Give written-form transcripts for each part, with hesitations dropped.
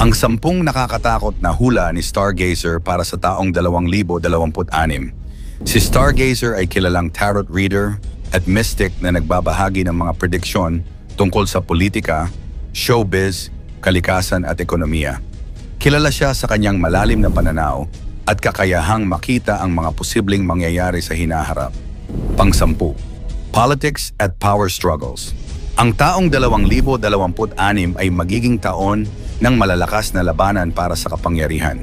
Ang 10 nakakatakot na hula ni Stargazer para sa taong 2026. Si Stargazer ay kilalang tarot reader at mystic na nagbabahagi ng mga prediksyon tungkol sa politika, showbiz, kalikasan at ekonomiya. Kilala siya sa kanyang malalim na pananaw at kakayahang makita ang mga posibleng mangyayari sa hinaharap. Pang-10, politics at power struggles. Ang taong 2026 ay magiging taon ng malalakas na labanan para sa kapangyarihan.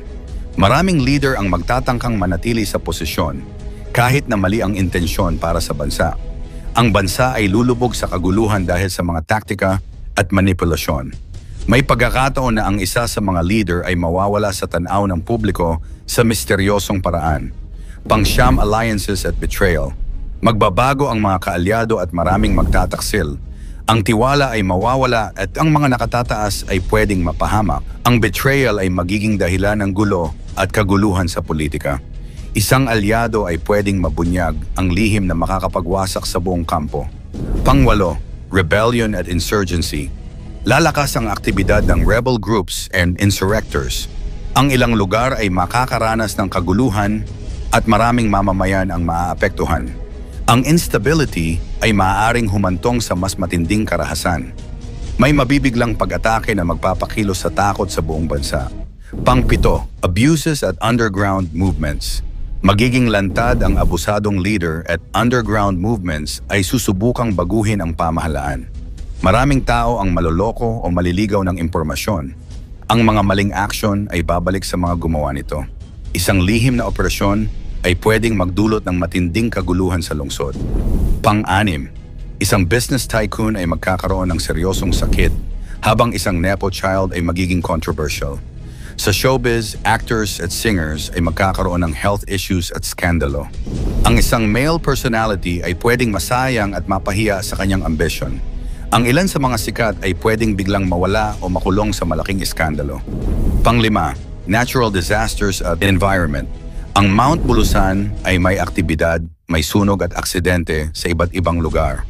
Maraming leader ang magtatangkang manatili sa posisyon kahit na mali ang intensyon para sa bansa. Ang bansa ay lulubog sa kaguluhan dahil sa mga taktika at manipulasyon. May pagkakataon na ang isa sa mga leader ay mawawala sa tanaw ng publiko sa misteryosong paraan. Pang-siyam, alliances at betrayal. Magbabago ang mga kaalyado at maraming magtataksil. Ang tiwala ay mawawala at ang mga nakatataas ay pwedeng mapahamak. Ang betrayal ay magiging dahilan ng gulo at kaguluhan sa politika. Isang alyado ay pwedeng mabunyag ang lihim na makakapagwasak sa buong kampo. Pang-8, rebellion at insurgency. Lalakas ang aktibidad ng rebel groups and insurrectors. Ang ilang lugar ay makakaranas ng kaguluhan at maraming mamamayan ang maaapektuhan. Ang instability ay maaaring humantong sa mas matinding karahasan. May mabibiglang pag-atake na magpapakilos sa takot sa buong bansa. Pang-7, abuses at underground movements. Magiging lantad ang abusadong leader at underground movements ay susubukang baguhin ang pamahalaan. Maraming tao ang maloloko o maliligaw ng impormasyon. Ang mga maling aksyon ay babalik sa mga gumawa nito. Isang lihim na operasyon ay pwedeng magdulot ng matinding kaguluhan sa lungsod. Pang-6, isang business tycoon ay magkakaroon ng seryosong sakit habang isang nepo child ay magiging controversial. Sa showbiz, actors at singers ay magkakaroon ng health issues at skandalo. Ang isang male personality ay pwedeng masayang at mapahiya sa kanyang ambisyon. Ang ilan sa mga sikat ay pwedeng biglang mawala o makulong sa malaking iskandalo. Pang-5, natural disasters at environment. Ang Mount Bulusan ay may aktibidad, may sunog at aksidente sa iba't ibang lugar.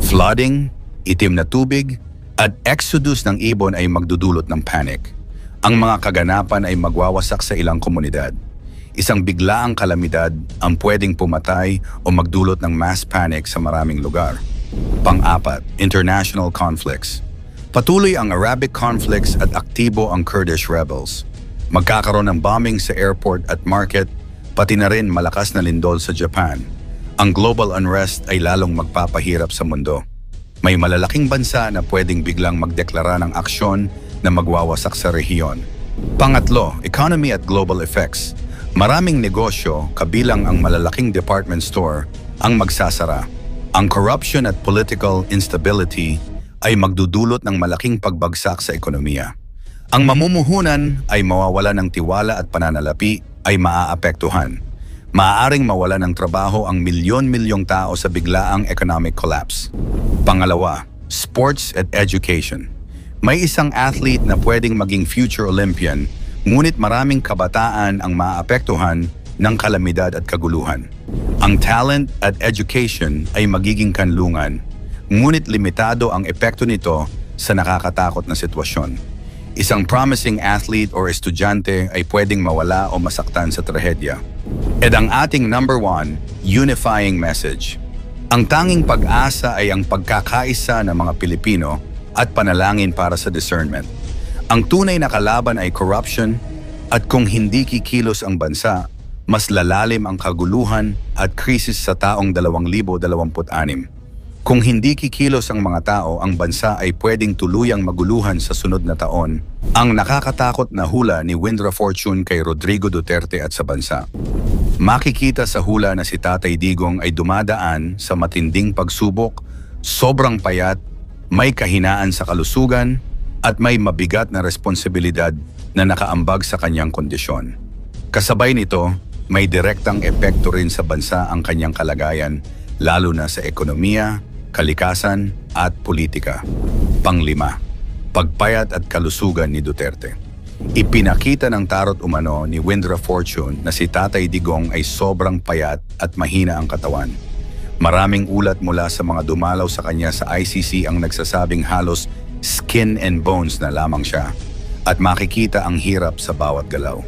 Flooding, itim na tubig, at exodus ng ibon ay magdudulot ng panic. Ang mga kaganapan ay magwawasak sa ilang komunidad. Isang biglaang kalamidad ang pwedeng pumatay o magdulot ng mass panic sa maraming lugar. Pang-4, international conflicts. Patuloy ang Arabic conflicts at aktibo ang Kurdish rebels. Magkakaroon ng bombing sa airport at market, pati na rin malakas na lindol sa Japan. Ang global unrest ay lalong magpapahirap sa mundo. May malalaking bansa na pwedeng biglang magdeklara ng aksyon na magwawasak sa rehiyon. Pang-8, economy at global effects. Maraming negosyo, kabilang ang malalaking department store, ang magsasara. Ang corruption at political instability ay magdudulot ng malaking pagbagsak sa ekonomiya. Ang mamumuhunan ay mawawala ng tiwala at pananalapi ay maaapektuhan. Maaaring mawala ng trabaho ang milyon-milyong tao sa biglaang economic collapse. Pangalawa, sports at education. May isang athlete na pwedeng maging future Olympian, ngunit maraming kabataan ang maaapektuhan ng kalamidad at kaguluhan. Ang talent at education ay magiging kanlungan, ngunit limitado ang epekto nito sa nakakatakot na sitwasyon. Isang promising athlete o estudyante ay pwedeng mawala o masaktan sa trahedya. At ang ating number 1, unifying message. Ang tanging pag-asa ay ang pagkakaisa ng mga Pilipino at panalangin para sa discernment. Ang tunay na kalaban ay corruption at kung hindi kikilos ang bansa, mas lalalim ang kaguluhan at krisis sa taong 2026. Kung hindi kikilos ang mga tao, ang bansa ay pwedeng tuluyang maguluhan sa sunod na taon. Ang nakakatakot na hula ni Windra Fortune kay Rodrigo Duterte at sa bansa. Makikita sa hula na si Tatay Digong ay dumadaan sa matinding pagsubok, sobrang payat, may kahinaan sa kalusugan, at may mabigat na responsibilidad na nakaambag sa kanyang kondisyon. Kasabay nito, may direktang epekto rin sa bansa ang kanyang kalagayan, lalo na sa ekonomiya, kalikasan at politika. Pang-5, pagpayat at kalusugan ni Duterte. Ipinakita ng tarot umano ni Windra Fortune na si Tatay Digong ay sobrang payat at mahina ang katawan. Maraming ulat mula sa mga dumalaw sa kanya sa ICC ang nagsasabing halos skin and bones na lamang siya. at makikita ang hirap sa bawat galaw.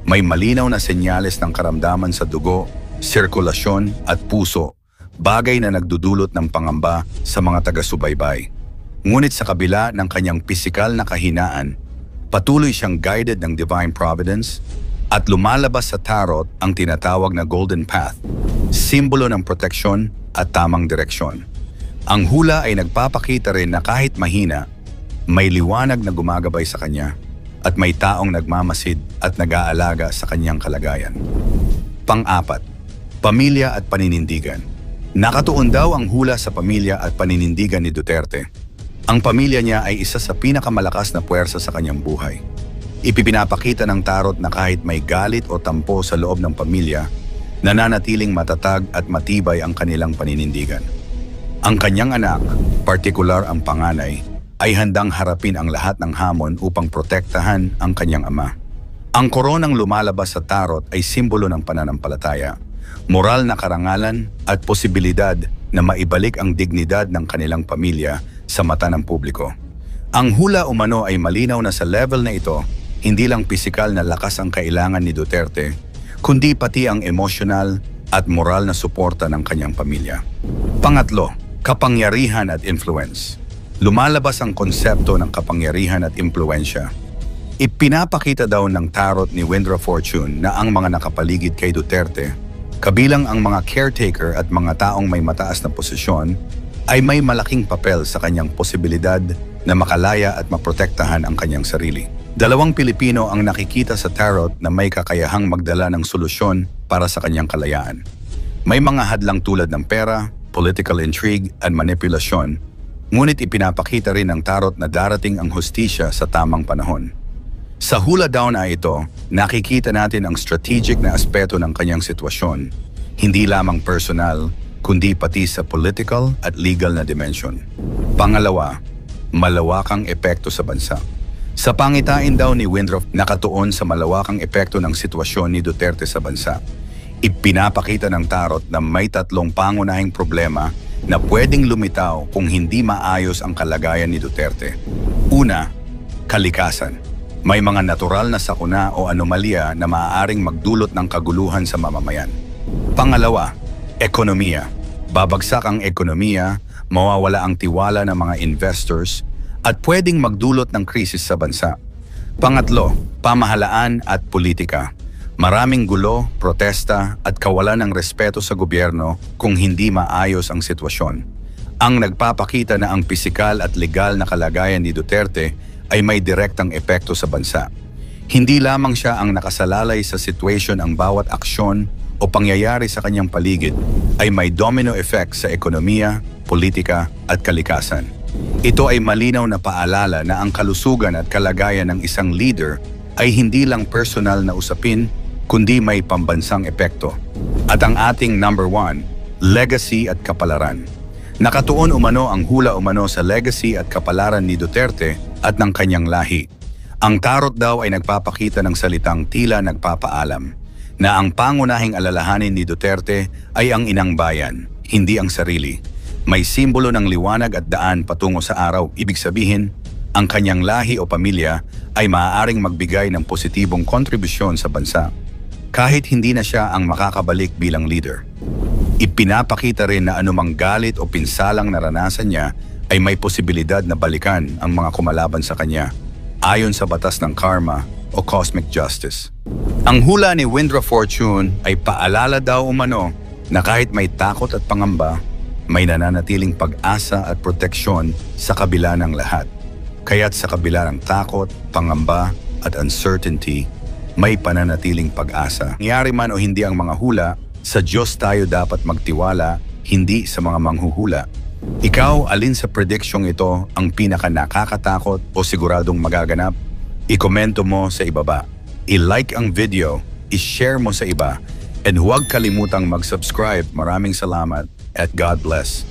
May malinaw na senyales ng karamdaman sa dugo, sirkulasyon at puso, bagay na nagdudulot ng pangamba sa mga taga-subaybay. Ngunit sa kabila ng kanyang pisikal na kahinaan, patuloy siyang guided ng Divine Providence at lumalabas sa tarot ang tinatawag na Golden Path, simbolo ng proteksyon at tamang direksyon. Ang hula ay nagpapakita rin na kahit mahina, may liwanag na gumagabay sa kanya at may taong nagmamasid at nag-aalaga sa kanyang kalagayan. Pang-apat, pamilya at paninindigan. Nakatuon daw ang hula sa pamilya at paninindigan ni Duterte. Ang pamilya niya ay isa sa pinakamalakas na puwersa sa kanyang buhay. Ipinapakita ng tarot na kahit may galit o tampo sa loob ng pamilya, nananatiling matatag at matibay ang kanilang paninindigan. Ang kanyang anak, partikular ang panganay, ay handang harapin ang lahat ng hamon upang protektahan ang kanyang ama. Ang koronang lumalabas sa tarot ay simbolo ng pananampalataya, moral na karangalan at posibilidad na maibalik ang dignidad ng kanilang pamilya sa mata ng publiko. Ang hula umano ay malinaw na sa level na ito, hindi lang pisikal na lakas ang kailangan ni Duterte, kundi pati ang emosyonal at moral na suporta ng kanyang pamilya. Pangatlo, kapangyarihan at influence. Lumalabas ang konsepto ng kapangyarihan at impluensya. Ipinapakita daw ng tarot ni Wind of Fortune na ang mga nakapaligid kay Duterte, kabilang ang mga caretaker at mga taong may mataas na posisyon, ay may malaking papel sa kanyang posibilidad na makalaya at maprotektahan ang kanyang sarili. Dalawang Pilipino ang nakikita sa tarot na may kakayahang magdala ng solusyon para sa kanyang kalayaan. May mga hadlang tulad ng pera, political intrigue at manipulasyon, ngunit ipinapakita rin ng tarot na darating ang hustisya sa tamang panahon. Sa hula daw na ito, nakikita natin ang strategic na aspeto ng kanyang sitwasyon, hindi lamang personal, kundi pati sa political at legal na dimension. Pangalawa, malawakang epekto sa bansa. Sa pangitain daw ni Windruff, nakatuon sa malawakang epekto ng sitwasyon ni Duterte sa bansa. Ipinapakita ng tarot na may tatlong pangunahing problema na pwedeng lumitaw kung hindi maayos ang kalagayan ni Duterte. Una, kalikasan. May mga natural na sakuna o anomalya na maaaring magdulot ng kaguluhan sa mamamayan. Pangalawa, ekonomiya. Babagsak ang ekonomiya, mawawala ang tiwala ng mga investors, at pwedeng magdulot ng krisis sa bansa. Pangatlo, pamahalaan at politika. Maraming gulo, protesta at kawalan ng respeto sa gobyerno kung hindi maayos ang sitwasyon. Ang nagpapakita na ang pisikal at legal na kalagayan ni Duterte ay may direktang epekto sa bansa. Hindi lamang siya ang nakasalalay sa sitwasyon, ang bawat aksyon o pangyayari sa kanyang paligid ay may domino effect sa ekonomiya, politika at kalikasan. Ito ay malinaw na paalala na ang kalusugan at kalagayan ng isang leader ay hindi lang personal na usapin, kundi may pambansang epekto. At ang ating number 1, legacy at kapalaran. Nakatuon umano ang hula umano sa legacy at kapalaran ni Duterte at ng kanyang lahi. Ang tarot daw ay nagpapakita ng salitang tila nagpapaalam na ang pangunahing alalahanin ni Duterte ay ang inang bayan, hindi ang sarili. May simbolo ng liwanag at daan patungo sa araw, ibig sabihin, ang kanyang lahi o pamilya ay maaaring magbigay ng positibong kontribusyon sa bansa, kahit hindi na siya ang makakabalik bilang leader. Ipinapakita rin na anumang galit o pinsalang naranasan niya ay may posibilidad na balikan ang mga kumalaban sa kanya, ayon sa batas ng karma o cosmic justice. Ang hula ni Wind of Fortune ay paalala daw umano na kahit may takot at pangamba, may nananatiling pag-asa at proteksyon sa kabila ng lahat. Kaya't sa kabila ng takot, pangamba at uncertainty, may pananatiling pag-asa. Nangyari man o hindi ang mga hula, sa Diyos tayo dapat magtiwala, hindi sa mga manghuhula. Ikaw, alin sa predicsyong ito ang pinaka nakakatakot o siguradong magaganap? I-komento mo sa ibaba. I-like ang video, i-share mo sa iba, and huwag kalimutang mag-subscribe. Maraming salamat at God bless.